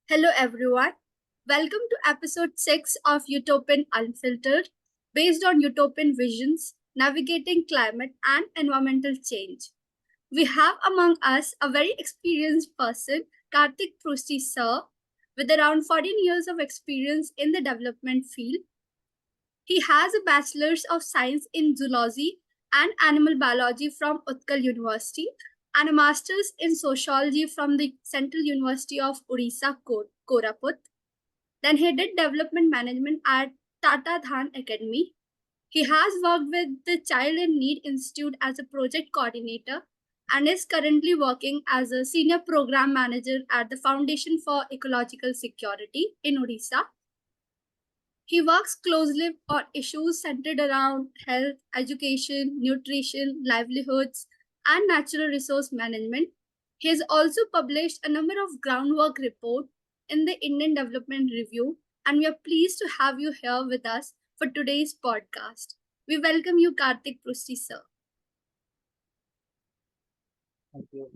Hello, everyone. Welcome to episode 6 of Utopian Unfiltered, based on Utopian Visions, navigating climate and environmental change. We have among us a very experienced person, Kartik Prusty sir, with around 14 years of experience in the development field. He has a Bachelor's of Science in Zoology and Animal Biology from Utkal University and a Master's in Sociology from the Central University of Odisha, Koraput. Then he did Development Management at Tata Dhan Academy. He has worked with the Child in Need Institute as a project coordinator and is currently working as a senior program manager at the Foundation for Ecological Security in Odisha. He works closely on issues centered around health, education, nutrition, livelihoods, and natural resource management. He has also published a number of groundwork reports in the Indian Development Review, and we are pleased to have you here with us for today's podcast. We welcome you, Kartik Prusty, sir. Thank you.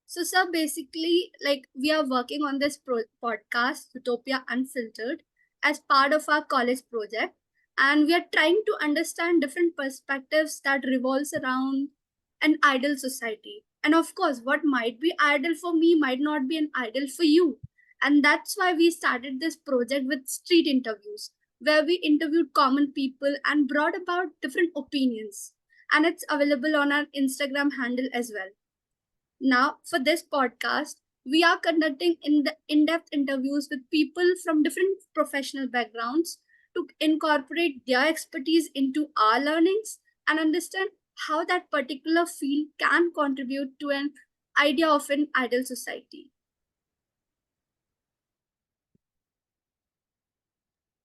So, sir, basically, we are working on this podcast, Utopia Unfiltered, as part of our college project, and we are trying to understand different perspectives that revolves around an ideal society. And of course, what might be ideal for me might not be an ideal for you. And that's why we started this project with street interviews, where we interviewed common people and brought about different opinions. And it's available on our Instagram handle as well. Now, for this podcast, we are conducting in-depth interviews with people from different professional backgrounds to incorporate their expertise into our learnings and understand how that particular field can contribute to an idea of an ideal society.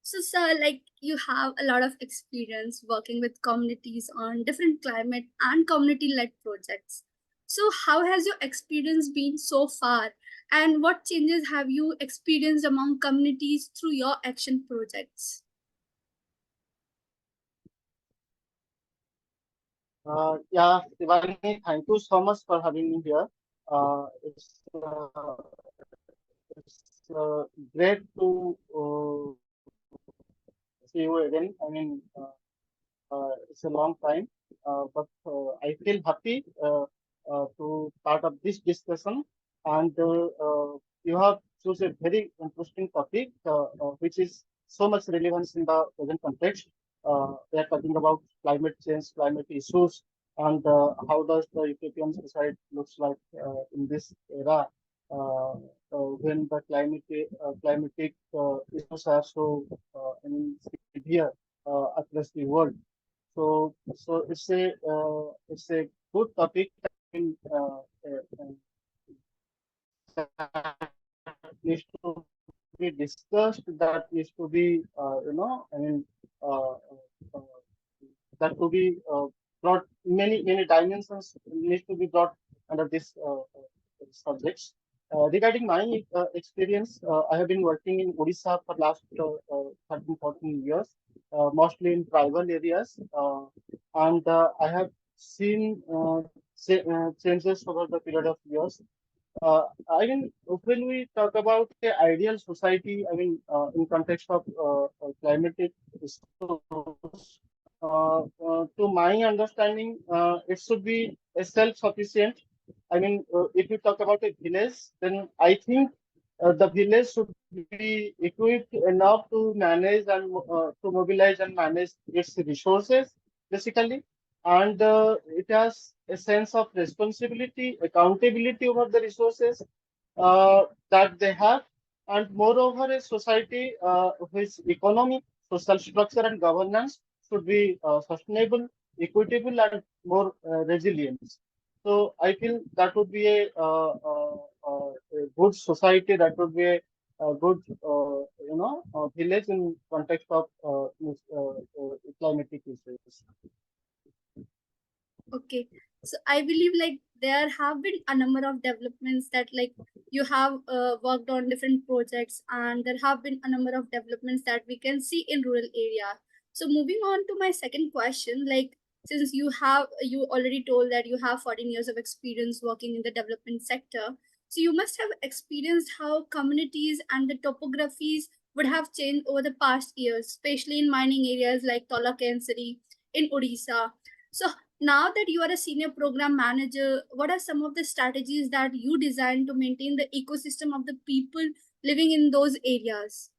So, sir, you have a lot of experience working with communities on different climate and community-led projects. So, how has your experience been so far? And what changes have you experienced among communities through your action projects? Yeah, Ivani, thank you so much for having me here. It's great to see you again. It's a long time, but I feel happy to part of this discussion. And you have chosen a very interesting topic, which is so much relevance in the present context. We are talking about climate change, climate issues, and how does the Ethiopian society looks like in this era when the climatic issues are so severe across the world. So it's a good topic in, needs to be discussed. That needs to be uh, uh, that to be brought many dimensions needs to be brought under this subjects. Regarding my experience, I have been working in Odisha for last 13, 14 years, mostly in tribal areas, and I have seen changes over the period of years. When we talk about the ideal society, in context of climatic issues, to my understanding, it should be a self-sufficient. If you talk about a village, then I think the village should be equipped enough to manage and to mobilize and manage its resources, basically, and it has a sense of responsibility, accountability over the resources that they have, and moreover, a society whose economy, social structure, and governance should be sustainable, equitable, and more resilient. So I feel that would be a good society. That would be a good village in context of climatic issues. Okay. So I believe like there have been a number of developments that like you have worked on different projects, and there have been a number of developments that we can see in rural area. So moving on to my second question, like since you already told that you have 14 years of experience working in the development sector, so you must have experienced how communities and the topographies would have changed over the past years, especially in mining areas like Tola in Odisha. So now that you are a senior program manager, what are some of the strategies that you design to maintain the ecosystem of the people living in those areas?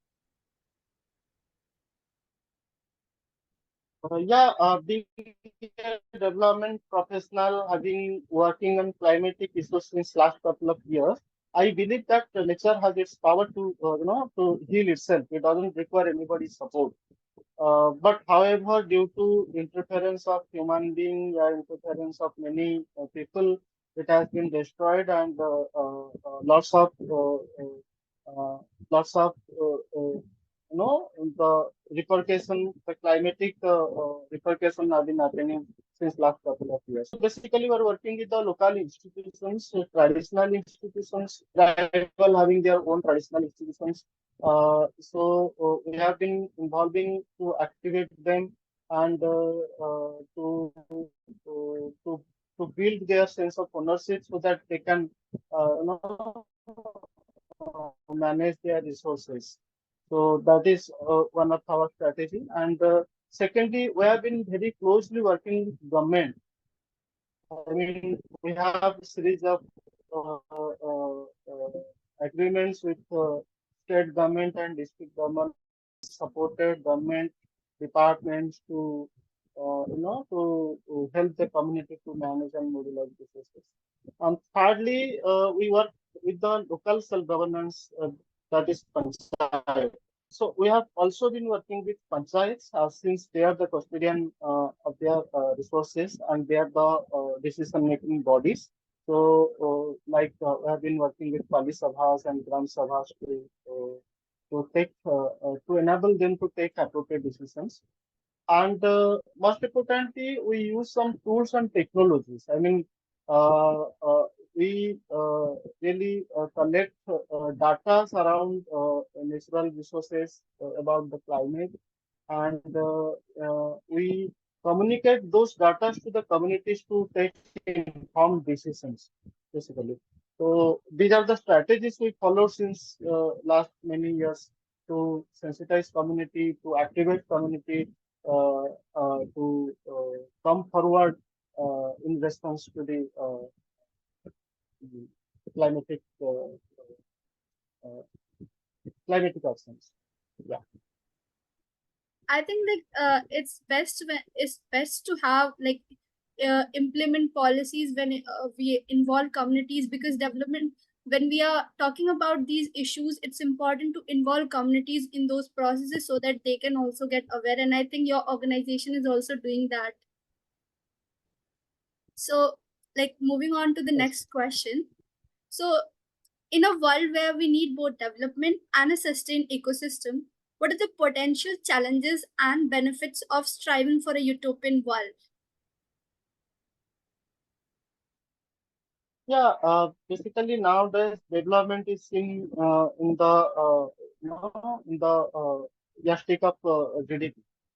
Being a development professional, having working on climatic issues since last couple of years, I believe that nature has its power to to heal itself. It doesn't require anybody's support. But however, due to interference of human being, interference of many people, it has been destroyed, and uh, lots of the repercussion, the climatic repercussion have been happening since last couple of years. So basically, we're working with the local institutions, traditional institutions, tribal having their own traditional institutions. We have been involving to activate them and to to build their sense of ownership so that they can manage their resources. So that is one of our strategy. And secondly, we have been very closely working with government. I mean, we have a series of agreements with state government and district government, supported government departments to to help the community to manage and mobilize resources. And thirdly, we work with the local self-governance, that is panchayat. So we have also been working with panchayats since they are the custodian of their resources, and they are the decision-making bodies. So, we have been working with Pali Sabhas and Gram Sabhas to enable them to take appropriate decisions. And most importantly, we use some tools and technologies. I mean, uh, uh, we really collect data around natural resources about the climate, and we communicate those data to the communities to take informed decisions, basically. So these are the strategies we follow since last many years to sensitize community, to activate community, to come forward in response to the climatic uh, climatic actions. Yeah. I think like it's best to have like implement policies when we involve communities, because development, when we are talking about these issues, it's important to involve communities in those processes so that they can also get aware, and I think your organization is also doing that. So like moving on to the Yes. next question. So in a world where we need both development and a sustained ecosystem, what are the potential challenges and benefits of striving for a utopian world? Basically nowadays development is in the in the yardstick of GDP.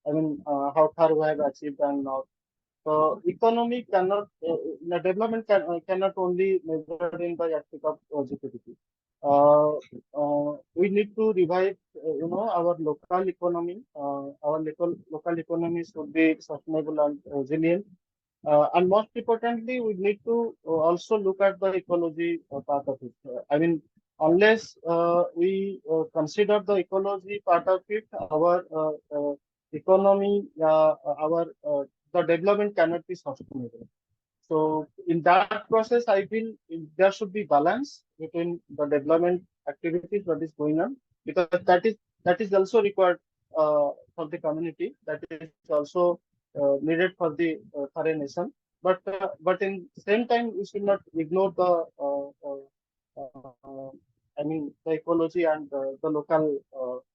I mean, how far we have achieved and not. So economy cannot, the development cannot only measure in the aspect of GDP. We need to revive, our local economy. Our local economy should be sustainable and resilient. And most importantly, we need to also look at the ecology part of it. I mean, unless we consider the ecology part of it, our economy, our the development cannot be sustainable. So in that process, I feel there should be balance between the development activities that is going on, because that is also required for the community. That is also needed for the for a nation. but in same time, we should not ignore the I mean the ecology and the local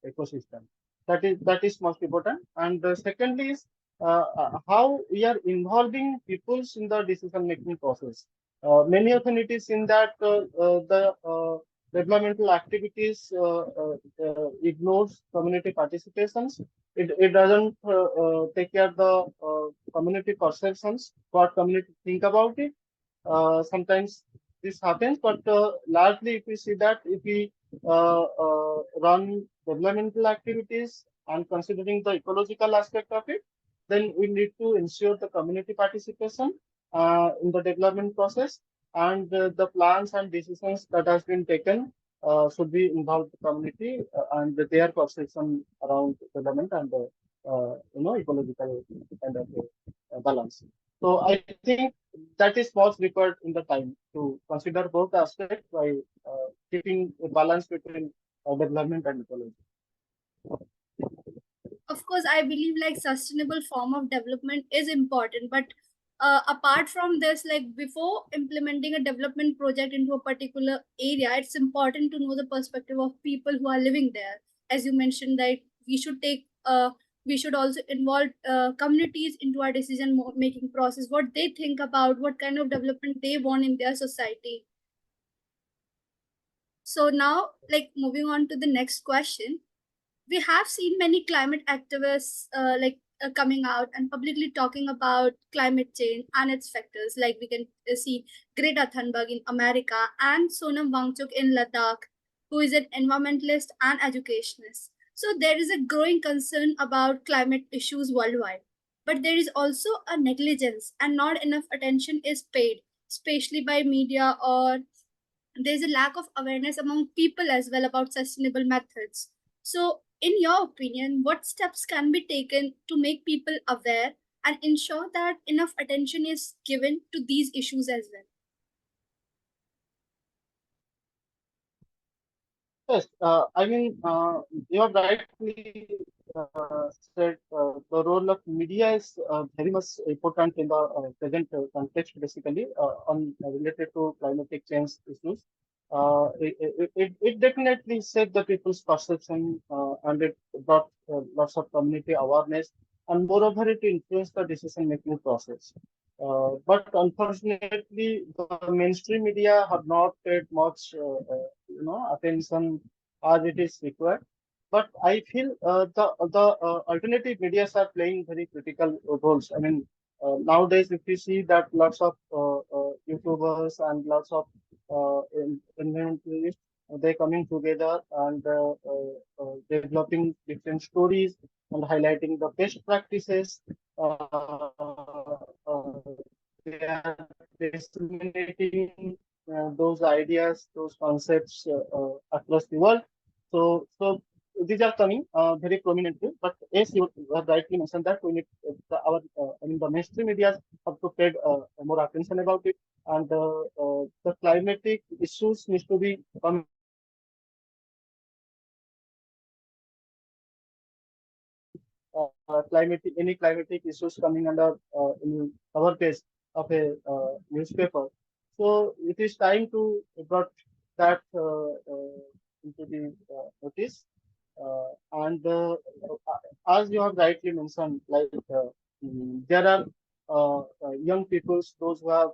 ecosystem. That is most important. And secondly is how we are involving peoples in the decision making process. Many often it is in that the developmental activities ignores community participations. It doesn't take care of the community perceptions, what community think about it. Sometimes this happens, but largely if we see that if we run developmental activities and considering the ecological aspect of it, then we need to ensure the community participation in the development process, and the plans and decisions that has been taken should be involved the community and their perception around development and ecological kind of balance. So I think that is what's required in the time to consider both aspects by keeping a balance between development and ecology. Of course, I believe like sustainable form of development is important, but apart from this, like before implementing a development project into a particular area, it's important to know the perspective of people who are living there. As you mentioned, that we should take we should also involve communities into our decision making process, what they think about what kind of development they want in their society. So now, like moving on to the next question, we have seen many climate activists coming out and publicly talking about climate change and its factors. Like we can see Greta Thunberg in America and Sonam Wangchuk in Ladakh, who is an environmentalist and educationist. So there is a growing concern about climate issues worldwide. But there is also a negligence and not enough attention is paid, especially by media, or there's a lack of awareness among people as well about sustainable methods. So, in your opinion, what steps can be taken to make people aware and ensure that enough attention is given to these issues as well? Yes, I mean, you have rightly said the role of media is very much important in the present context, basically, on related to climatic change issues. It definitely set the people's perception and it brought lots of community awareness, and moreover, it influenced the decision making process. But unfortunately, the mainstream media have not paid much, attention as it is required. But I feel the alternative medias are playing very critical roles. I mean, nowadays, if you see that lots of YouTubers and lots of environmentalists, they coming together and developing different stories and highlighting the best practices. Uh, they are disseminating those ideas, those concepts across the world. So these are coming very prominently. But as you have rightly mentioned that we need the mainstream media have to pay more attention about it, and the climatic issues needs to be coming any climatic issues coming under in cover page of a newspaper. So it is time to brought that into the notice. And as you have rightly mentioned, like there are young people, those who have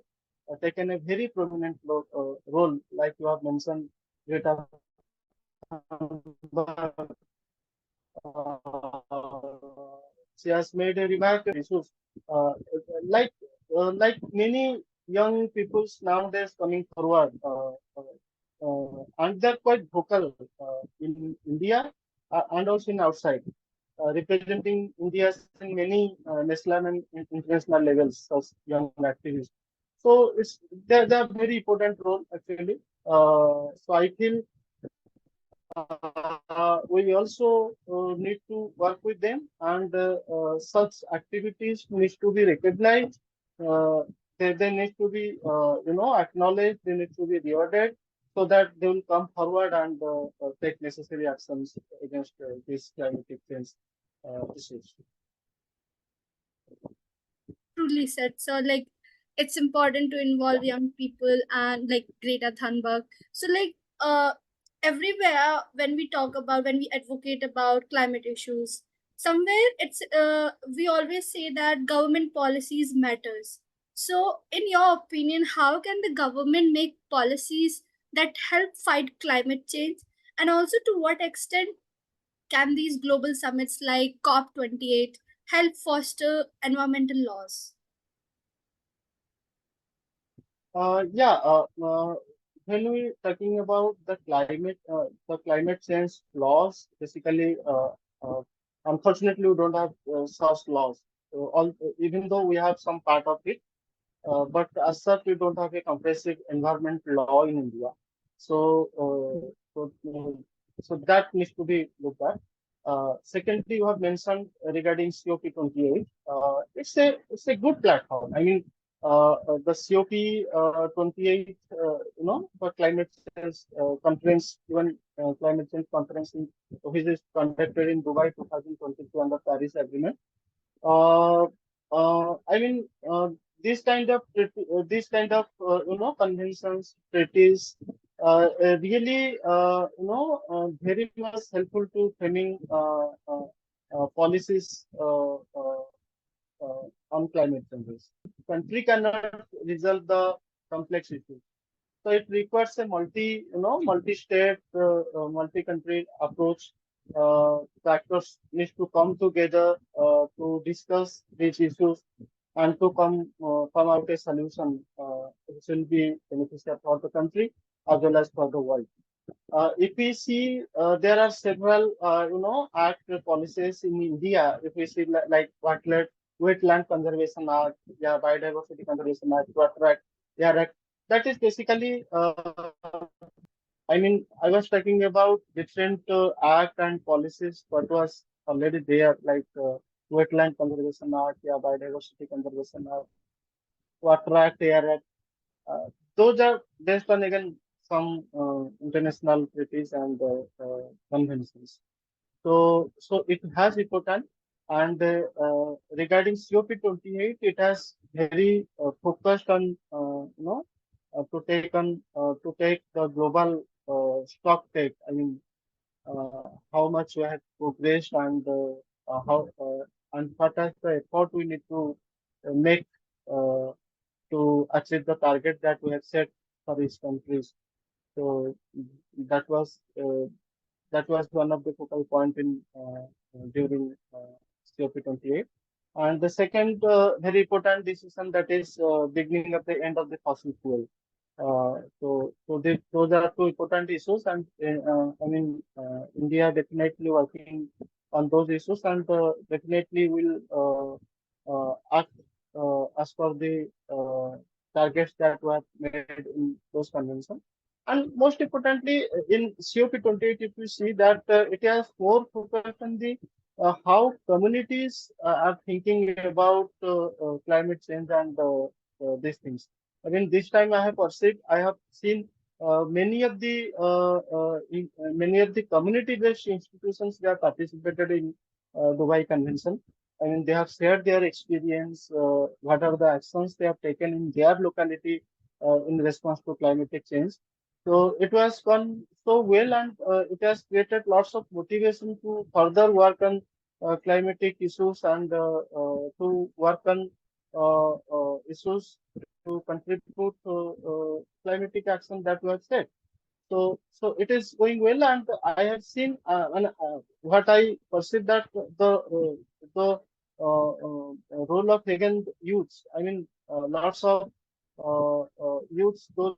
taken a very prominent role, like you have mentioned, Greta Thunberg, she has made a remarkable issues. Uh, like like many young people nowadays coming forward, and they're quite vocal in India and also in outside, representing India in many national and international levels as young activists. So they have very important role actually. So I feel we also need to work with them, and such activities need to be recognized. Uh, they need to be, acknowledged. They need to be rewarded so that they will come forward and take necessary actions against these climatic change issues. Truly said. So, like it's important to involve young people and like Greta Thunberg. So like everywhere when we advocate about climate issues, somewhere it's we always say that government policies matters. So in your opinion, how can the government make policies that help fight climate change? And also to what extent can these global summits like COP28 help foster environmental laws? Yeah, when we talking about the climate change laws, basically, unfortunately, we don't have such laws. Even though we have some part of it, but as such, we don't have a comprehensive environment law in India. So, so that needs to be looked at. Secondly, you have mentioned regarding COP28. It's a good platform. I mean, the COP28, for climate change conference, even climate change conference which is conducted in Dubai 2022 under Paris Agreement. Uh, I mean, these kind of conventions, treaties, really very much helpful to framing policies on climate changes. Country cannot resolve the complex issues. So it requires a multi-state, multi-country approach. The actors need to come together to discuss these issues and to come out a solution which will be beneficial for the country as well as for the world. If we see, there are several, act policies in India. If we see like Wetland Conservation Act, yeah, Biodiversity Conservation Act, Water Act, yeah, that is basically, I mean, I was talking about different act and policies what was already there, like Wetland Conservation Act, yeah, Biodiversity Conservation Act, Water Act, Air Act. Those are based on again some international treaties and conventions. So it has important. And regarding COP28, it has very focused on to take the global stock take. I mean, how much we have progressed and how and what is the effort we need to make uh, to achieve the target that we have set for each countries. So that was uh, that was one of the focal point in during COP28. And the second very important decision that is beginning of the end of the fossil fuel. Those are two important issues, and I mean India definitely working on those issues, and definitely will act as per the targets that were made in those conventions. And most importantly, in COP28, if you see that it has more focus on the how communities are thinking about climate change and these things. I mean, this time I have seen many of the community-based institutions that participated in Dubai Convention. I mean, they have shared their experience, what are the actions they have taken in their locality in response to climatic change. So it was gone so well, and it has created lots of motivation to further work on climatic issues and to work on issues to contribute to climatic action that we have said. So it is going well, and I have seen what I perceive that the role of vegan youths. I mean, lots of youths, those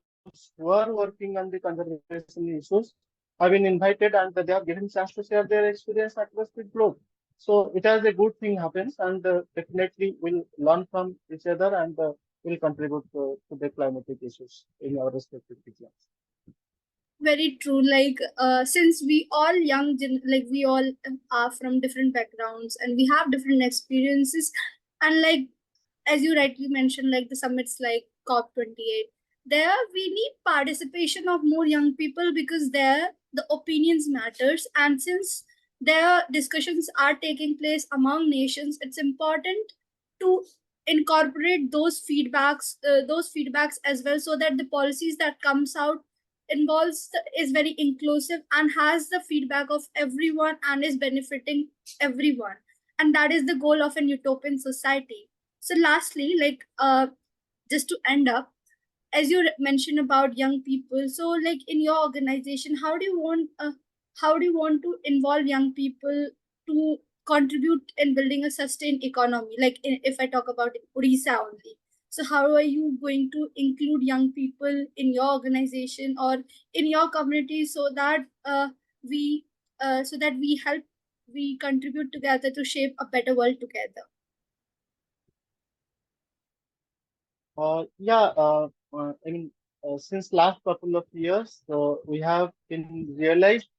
who are working on the conservation issues, have been invited, and they have given chance to share their experience across the globe. So it has a good thing happens, and definitely will learn from each other and will contribute to the climatic issues in our respective regions. Very true. Like since we all like we all are from different backgrounds and we have different experiences, and like as you rightly mentioned, like the summits like COP28, there we need participation of more young people because there the opinions matters, and since their discussions are taking place among nations, it's important to incorporate those feedbacks as well, so that the policies that comes out is very inclusive and has the feedback of everyone and is benefiting everyone. And that is the goal of an utopian society. So lastly, just to end up, as you mentioned about young people, so like in your organization, how do you want to involve young people to contribute in building a sustained economy, like if I talk about Odisha only? So how are you going to include young people in your organization or in your community, so that we we help, we contribute together to shape a better world together? Yeah, I mean, since last couple of years, we have been realized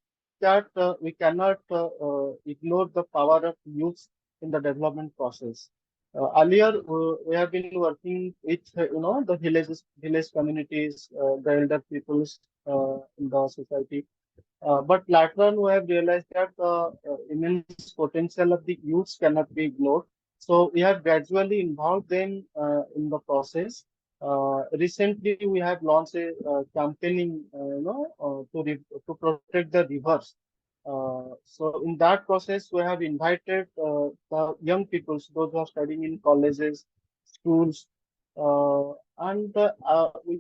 that we cannot ignore the power of youth in the development process. Earlier, we have been working with the village communities, the elder peoples in the society. But later on, we have realized that the immense potential of the youths cannot be ignored. So we have gradually involved them in the process. Recently, we have launched a campaigning, to protect the rivers. So in that process, we have invited the young people, those who are studying in colleges, schools, and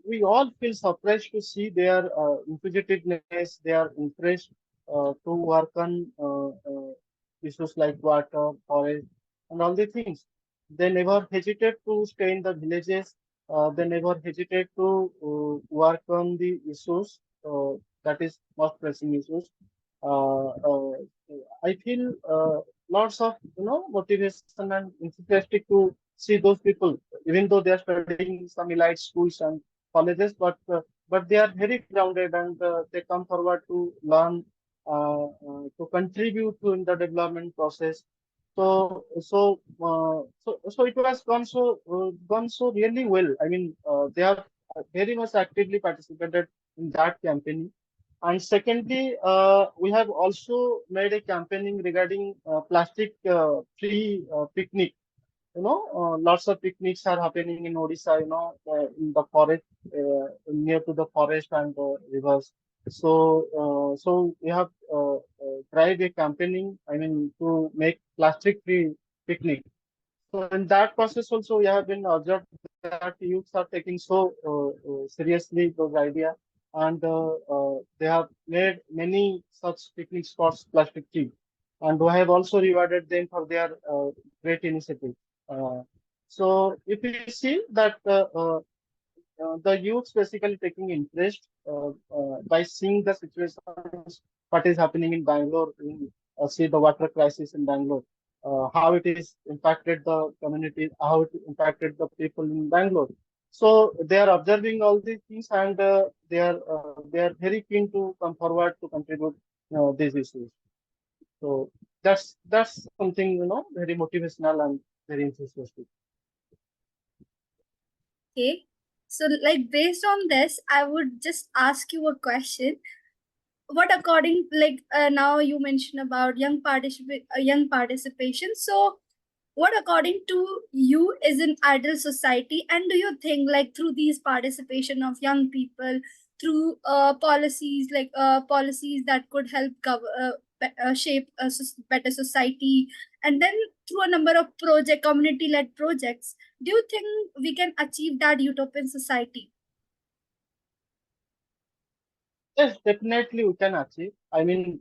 we all feel surprised to see their inquisitiveness, their interest to work on issues like water, forest, and all the things. They never hesitate to stay in the villages. They never hesitate to work on the issues that is most pressing issues. I feel lots of motivation and enthusiastic to see those people, even though they are studying some elite schools and colleges, but they are very grounded and they come forward to learn, to contribute to in the development process. So it was gone so really well. I mean, they have very much actively participated in that campaign. And secondly, we have also made a campaigning regarding plastic free picnic. Lots of picnics are happening in Odisha, in the forest, near to the forest and rivers. So we have tried a campaigning, I mean, to make plastic free picnic. So in that process also, we have been observed that youths are taking so seriously those ideas, and they have made many such picnic spots plastic free, and we have also rewarded them for their great initiative. Uh, so if you see that the youth basically taking interest by seeing the situations, what is happening in Bangalore, see the water crisis in Bangalore, how it is impacted the community, how it impacted the people in Bangalore. So they are observing all these things, and they are very keen to come forward to contribute these issues. So that's something very motivational and very enthusiastic. Okay. So, like, based on this, I would just ask you a question. What according, now you mentioned about young participation. So, what according to you is an ideal society, and do you think like through these participation of young people, through policies that could help shape a better society, and then through a number of community led projects, do you think we can achieve that utopian society? Yes, definitely we can achieve. I mean,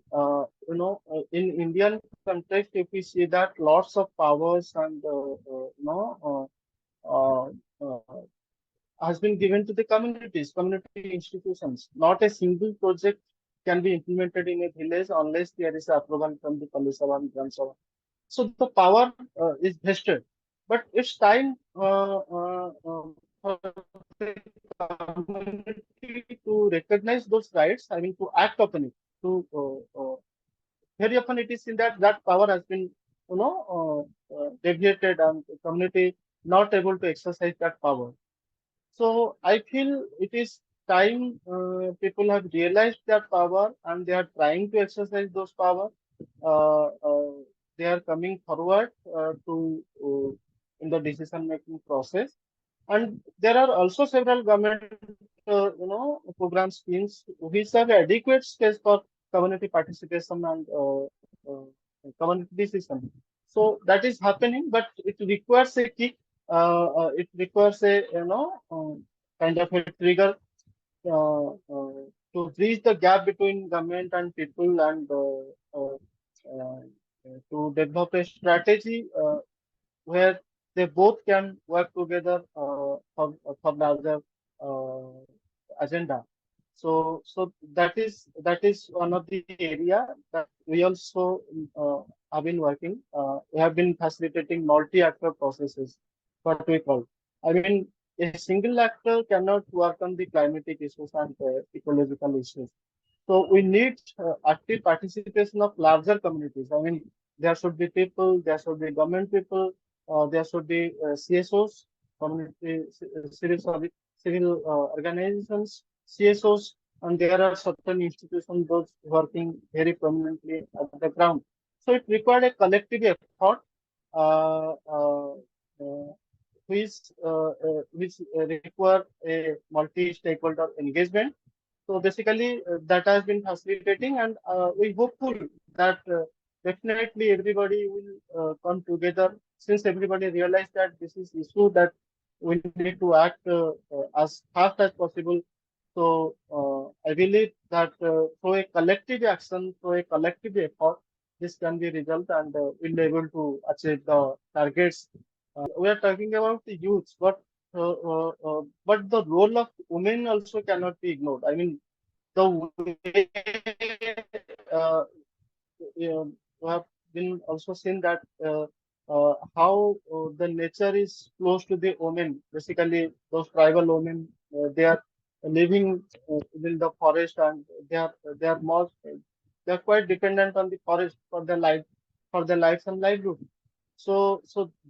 in Indian context, if we see that lots of powers and uh, uh, has been given to the communities, community institutions. Not a single project can be implemented in a village unless there is approval from the Police and Gram Sabha. So the power is vested, but it's time for the community to recognize those rights. I mean, to act upon it. To very often it is in that power has been, deviated, and the community not able to exercise that power. So I feel it is time people have realized that power and they are trying to exercise those power. Uh, uh, they are coming forward to in the decision making process. And there are also several government program schemes which have adequate space for community participation and community decision. So that is happening, but it requires a kick. It requires a kind of a trigger to bridge the gap between government and people, and to develop a strategy where they both can work together for larger uh, agenda. So that is one of the area that we also have been working. We have been facilitating multi-actor processes, what we call. I mean, a single actor cannot work on the climatic issues and ecological issues. So we need active participation of larger communities. I mean, there should be people, there should be government people, there should be CSOs, community civil organizations, CSOs, and there are certain institutions those working very prominently at the ground. So it required a collective effort, uh, uh, uh, which require a multi-stakeholder engagement. So basically, that has been facilitating, and we hopeful that definitely everybody will come together, since everybody realize that this is issue that we need to act as fast as possible. So I believe that through a collective action, through a collective effort, this can be result, and we'll be able to achieve the targets. We are talking about the youth, but the role of women also cannot be ignored. I mean, the way uh, we have been also seen that how the nature is close to the women. Basically, those tribal women, they are living in the forest, and they are more they are quite dependent on the forest for their life, for their lives and livelihood. So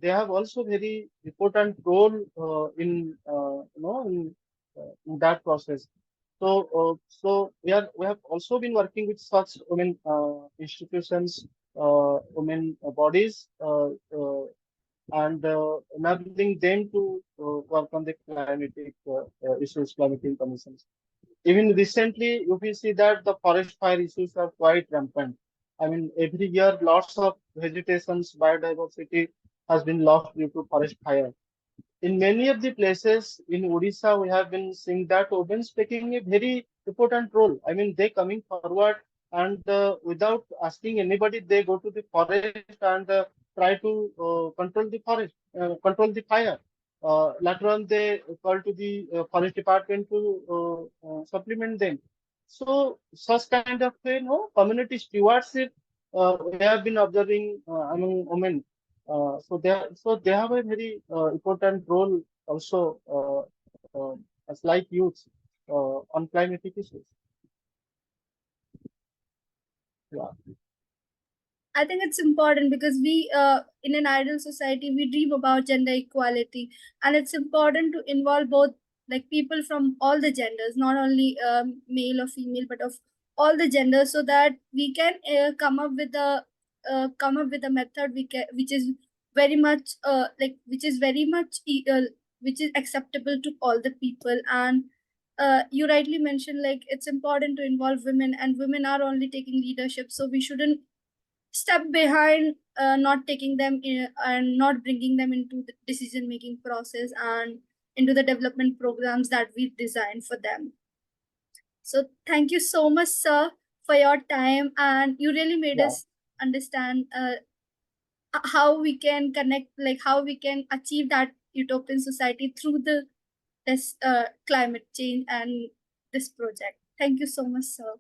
they have also very important role in that process. So we have also been working with such women institutions, women bodies, and enabling them to work on the climatic issues, climatic commissions. Even recently, you will see that the forest fire issues are quite rampant. I mean, every year, lots of vegetations, biodiversity has been lost due to forest fire. In many of the places in Odisha, we have been seeing that women's taking a very important role. I mean, they coming forward, and without asking anybody, they go to the forest and try to control the forest, control the fire. Later on, they call to the forest department to supplement them. So such kind of community stewardship we have been observing among women. So they have a very important role also as like youth on climatic issues. Yeah. I think it's important because we, in an ideal society, we dream about gender equality, and it's important to involve both, like people from all the genders, not only male or female, but of all the genders, so that we can come up with a method which is very much which is very much which is acceptable to all the people. And you rightly mentioned, like, it's important to involve women, and women are only taking leadership, so we shouldn't step behind, not taking them in and not bringing them into the decision making process and into the development programs that we designed for them. So thank you so much, sir, for your time, and you really made Yeah. us understand how we can connect, like how we can achieve that utopian society through this climate change and this project. Thank you so much, sir.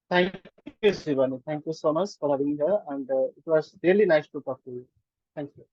Thank you, Shivani. Thank you so much for having me here, and it was really nice to talk to you. Thank you.